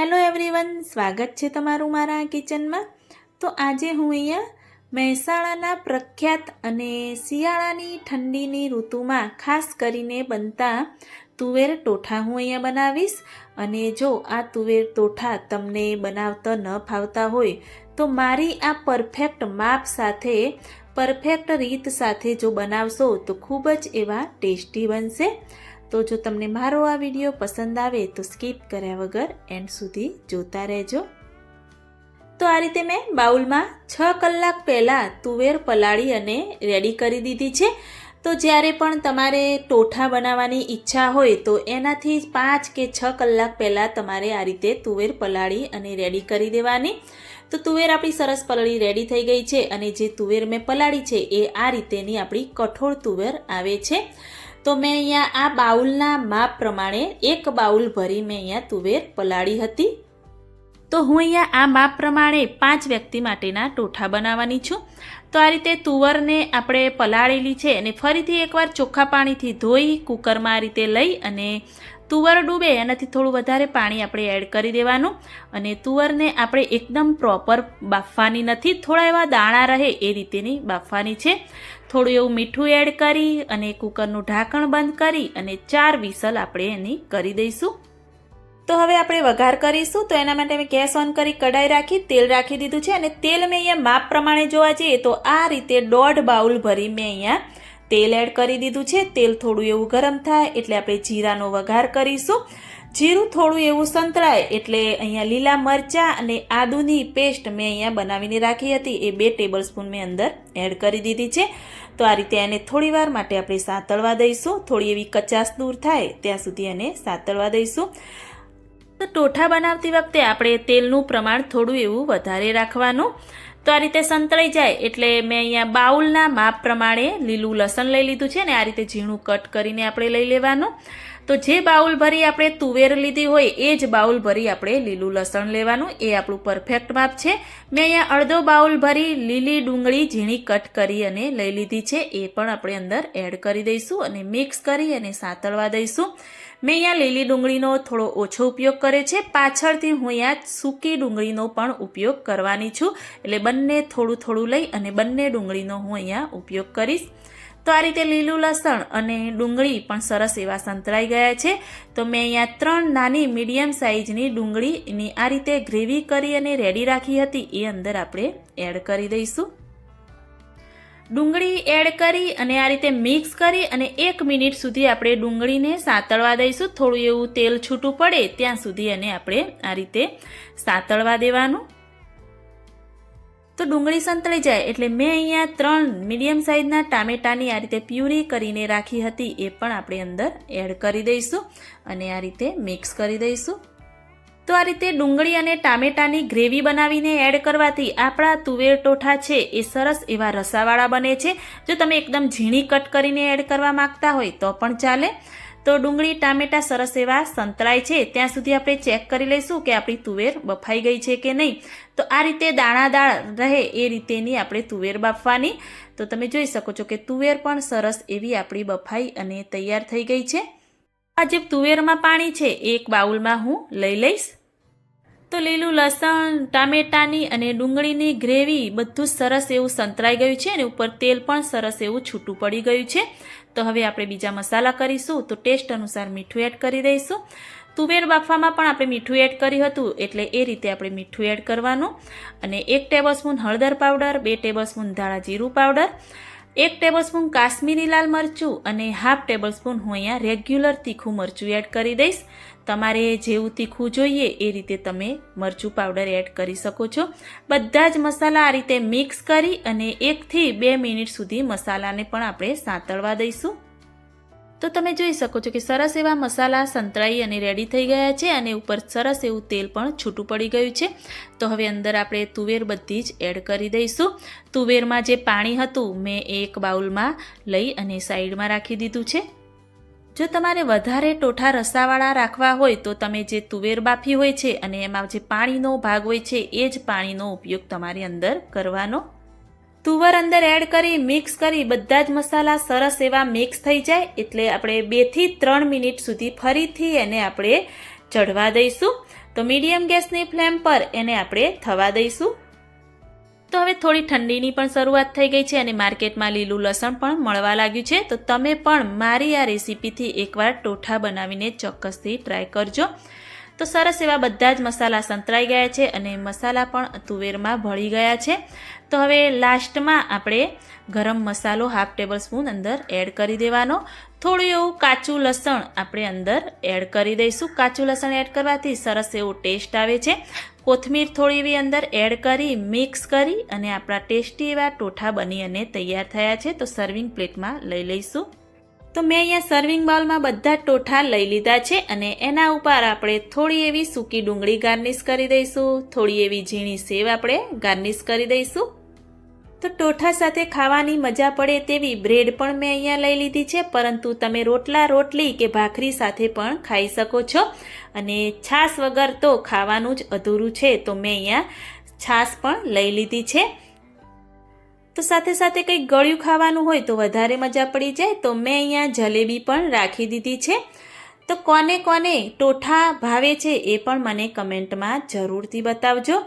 Hello everyone, સ્વાગત છે તમારું મારા કિચનમાં। તો આજે હું અહીંયા મહેસાણાના પ્રખ્યાત અને શિયાળાની ઠંડીની ઋતુમાં ખાસ કરીને બનતા તુવેર ટોઠા હું અહીંયા બનાવીશ। અને જો આ તુવેર ટોઠા તમને બનાવતા ન ફાવતા હોય તો મારી આ પરફેક્ટ માપ સાથે પરફેક્ટ રીત સાથે જો બનાવશો તો ખૂબ જ એવા ટેસ્ટી બનશે। તો જો તમને મારો આ વિડીયો પસંદ આવે તો સ્કીપ કર્યા વગર એન્ડ સુધી જોતા રહેજો। તો આ રીતે મેં બાઉલમાં 6 કલાક પહેલાં તુવેર પલાળી અને રેડી કરી દીધી છે। તો જ્યારે પણ તમારે ટોઠા બનાવવાની ઈચ્છા હોય તો એનાથી 5 કે 6 કલાક પહેલાં તમારે આ રીતે તુવેર પલાળી અને રેડી કરી દેવાની। તો તુવેર આપણી સરસ પલળી રેડી થઈ ગઈ છે અને જે તુવેર મેં પલાળી છે એ આ રીતેની આપણી કઠોળ તુવેર આવે છે। તો મેં અહીંયા આ બાઉલના માપ પ્રમાણે 1 બાઉલ ભરી મેં અહીંયા તુવેર પલાળી હતી। તો હું અહીંયા આ માપ પ્રમાણે 5 વ્યક્તિ માટેના ટોઠા બનાવવાની છું। તો આ રીતે તુવરને આપણે પલાળેલી છે અને ફરીથી એકવાર ચોખ્ખા પાણીથી ધોઈ કુકરમાં આ રીતે લઈ અને તુવર ડૂબે એનાથી થોડું વધારે પાણી આપણે એડ કરી દેવાનું। અને તુવરને આપણે એકદમ પ્રોપર બાફવાની નથી, થોડા એવા દાણા રહે એ રીતેની બાફવાની છે। થોડું એવું મીઠું એડ કરી અને કુકરનું ઢાંકણ બંધ કરી અને 4 વિસલ આપણે એની કરી દઈશું। તો હવે આપણે વઘાર કરીશું। તો એના માટે મેં ગેસ ઓન કરી કઢાઈ રાખી તેલ રાખી દીધું છે અને તેલ મેં અહીંયા માપ પ્રમાણે જોવા જઈએ તો આ રીતે 1.5 બાઉલ ભરી મેં અહીંયા તેલ એડ કરી દીધું છે। તેલ થોડું એવું ગરમ થાય એટલે આપણે જીરાનો વઘાર કરીશું। જીરું થોડું એવું સંતળાય એટલે અહીંયા લીલા મરચાં અને આદુની પેસ્ટ મેં અહીંયા બનાવીને રાખી હતી એ 2 ટેબલસ્પૂન મેં અંદર એડ કરી દીધી છે। તો આ રીતે એને થોડીવાર માટે આપણે સાતળવા દઈશું, થોડી એવી કચાશ દૂર થાય ત્યાં સુધી એને સાતળવા દઈશું। તો ટોઠા બનાવતી વખતે આપણે તેલનું પ્રમાણ થોડું એવું વધારે રાખવાનું। તો આ રીતે સંતળાઈ જાય એટલે મેં અહીંયા બાઉલના માપ પ્રમાણે લીલું લસણ લઈ લીધું છે ને આ રીતે ઝીણું કટ કરીને આપણે લઈ લેવાનું। તો જે બાઉલ ભરી આપણે તુવેર લીધી હોય એ જ બાઉલ ભરી આપણે લીલું લસણ લેવાનું, એ આપણું પરફેક્ટ માપ છે। મેં અહીંયા અડધો બાઉલ ભરી લીલી ડુંગળી ઝીણી કટ કરી અને લઈ લીધી છે, એ પણ આપણે અંદર એડ કરી દઈશું અને મિક્સ કરી અને સાતળવા દઈશું। મેં અહીંયા લીલી ડુંગળીનો થોડો ઓછો ઉપયોગ કર્યો છે, પાછળથી હું અહીંયા સૂકી ડુંગળીનો પણ ઉપયોગ કરવાની છું, એટલે બંને થોડું થોડું લઈ અને બંને ડુંગળીનો હું અહીંયા ઉપયોગ કરીશ। તો આ રીતે લીલું લસણ અને ડુંગળી પણ સરસ એવા સંતળાઈ ગયા છે। તો મેં અહીંયા 3 નાની મીડિયમ સાઇઝની ડુંગળીની આ રીતે ગ્રેવી કરી અને રેડી રાખી હતી એ અંદર આપણે એડ કરી દઈશું। ડુંગળી એડ કરી અને આ રીતે મિક્સ કરી અને 1 મિનિટ સુધી આપણે ડુંગળીને સાતળવા દઈશું। થોડું એવું તેલ છૂટું પડે ત્યાં સુધી એને આપણે આ રીતે સાતળવા દેવાનું। તો ડુંગળી સંતળાઈ જાય એટલે મેં અહીંયા 3 મીડિયમ સાઇઝના ટામેટાની આ રીતે પ્યુરી કરીને રાખી હતી એ પણ આપણે અંદર એડ કરી દઈશું અને આ રીતે મિક્સ કરી દઈશું। તો આ રીતે ડુંગળી અને ટામેટાની ગ્રેવી બનાવીને એડ કરવાથી આપણા તુવેર ટોઠા છે એ સરસ એવા રસાવાળા બને છે। જો તમે એકદમ ઝીણી કટ કરીને એડ કરવા માંગતા હોય તો પણ ચાલે। તો ડુંગળી ટામેટા સરસ એવા સંતળાય છે ત્યાં સુધી આપણે ચેક કરી લઈશું કે આપણી તુવેર બફાઈ ગઈ છે કે નહીં। તો આ રીતે દાણાદાર રહે એ રીતેની આપણે તુવેર બાફવાની। તો તમે જોઈ શકો છો કે તુવેર પણ સરસ એવી આપણી બફાઈ અને તૈયાર થઈ ગઈ છે। આ જે તુવેરમાં પાણી છે એ એક બાઉલમાં હું લઈ લઈશ। તો લીલું લસણ, ટામેટાની અને ડુંગળીની ગ્રેવી બધું સરસ એવું સંતરાઈ ગયું છે અને ઉપર તેલ પણ સરસ એવું છૂટું પડી ગયું છે। તો હવે આપણે બીજા મસાલા કરીશું। તો ટેસ્ટ અનુસાર મીઠું એડ કરી દઈશું। તુવેર બાફવામાં પણ આપણે મીઠું એડ કર્યું હતું એટલે એ રીતે આપણે મીઠું એડ કરવાનું। અને 1 ટેબલસ્પૂન હળદર પાવડર, 2 ટેબલસ્પૂન ધાણા જીરું પાવડર, 1 ટેબલસ્પૂન કાશ્મીરી લાલ મરચું અને ½ ટેબલસ્પૂન હું અહીંયા રેગ્યુલર તીખું મરચું એડ કરી દઈશ। તમારે જેવું તીખું જોઈએ એ રીતે તમે મરચું પાવડર એડ કરી શકો છો। બધા જ મસાલા આ રીતે મિક્સ કરી અને 1 થી 2 મિનિટ સુધી મસાલાને પણ આપણે સાતળવા દઈશું। તો તમે જોઈ શકો છો કે સરસ એવા મસાલા સંતળાઈ અને રેડી થઈ ગયા છે અને ઉપર સરસ એવું તેલ પણ છૂટું પડી ગયું છે। તો હવે અંદર આપણે તુવેર બધી જ એડ કરી દઈશું। તુવેરમાં જે પાણી હતું મેં એક બાઉલમાં લઈ અને સાઈડમાં રાખી દીધું છે। જો તમારે વધારે ટોઠા રસાવાળા રાખવા હોય તો તમે જે તુવેર બાફી હોય છે અને એમાં જે પાણીનો ભાગ હોય છે એ જ પાણીનો ઉપયોગ તમારે અંદર કરવાનો। તુવર અંદર એડ કરી મિક્સ કરી બધા જ મસાલા સરસ એવા મિક્સ થઈ જાય એટલે આપણે 2 થી 3 મિનિટ સુધી ફરીથી એને આપણે ચડવા દઈશું। તો મીડિયમ ગેસની ફ્લેમ પર એને આપણે થવા દઈશું. તો હવે થોડી ઠંડીની પણ શરૂઆત થઈ ગઈ છે અને માર્કેટમાં લીલું લસણ પણ મળવા લાગ્યું છે. તો તમે પણ મારી આ રેસીપીથી એકવાર ટોઠા બનાવીને ચોક્કસથી ટ્રાય કરજો. તો સરસ એવા બધા જ મસાલા સંતરાઈ ગયા છે અને મસાલા પણ તુવેરમાં ભળી ગયા છે. તો હવે લાસ્ટમાં આપણે ગરમ મસાલો 1/2 ટેબલ સ્પૂન અંદર એડ કરી દેવાનો. થોડું એવું કાચું લસણ આપણે અંદર એડ કરી દઈશું. કાચું લસણ એડ કરવાથી સરસ એવો ટેસ્ટ આવે છે. કોથમીર થોડી એવી અંદર એડ કરી મિક્સ કરી અને આપણા ટેસ્ટી એવા ટોઠા બની અને તૈયાર થયા છે. તો સર્વિંગ પ્લેટમાં લઈ લઈશું. તો મેં અહીંયા સર્વિંગ બાઉલમાં બધા ટોઠા લઈ લીધા છે અને એના ઉપર આપણે થોડી એવી સૂકી ડુંગળી ગાર્નિશ કરી દઈશું. થોડી એવી ઝીણી સેવ આપણે ગાર્નિશ કરી દઈશું. તો ટોઠા સાથે ખાવાની મજા પડે તેવી બ્રેડ પણ મેં અહીંયા લઈ લીધી છે, પરંતુ તમે રોટલા રોટલી કે ભાખરી સાથે પણ ખાઈ શકો છો. અને છાશ વગર તો ખાવાનું જ અધૂરું છે, તો મેં અહીંયા છાશ પણ લઈ લીધી છે. તો સાથે સાથે કંઈક ગળ્યું ખાવાનું હોય તો વધારે મજા પડી જાય, તો મેં અહીંયા જલેબી પણ રાખી દીધી છે. તો કોને કોને ટોઠા ભાવે છે એ પણ મને કમેન્ટમાં જરૂરથી બતાવજો.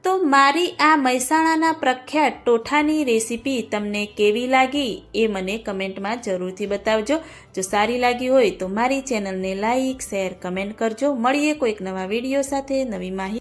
તો મારી આ મહેસાણાના પ્રખ્યાત ટોઠાની રેસીપી તમને કેવી લાગી એ મને કમેન્ટમાં જરૂરથી બતાવજો. જો સારી લાગી હોય તો મારી ચેનલને લાઈક, શેર, કમેન્ટ કરજો. મળીએ કોઈક નવા વિડીયો સાથે નવી માહિતી.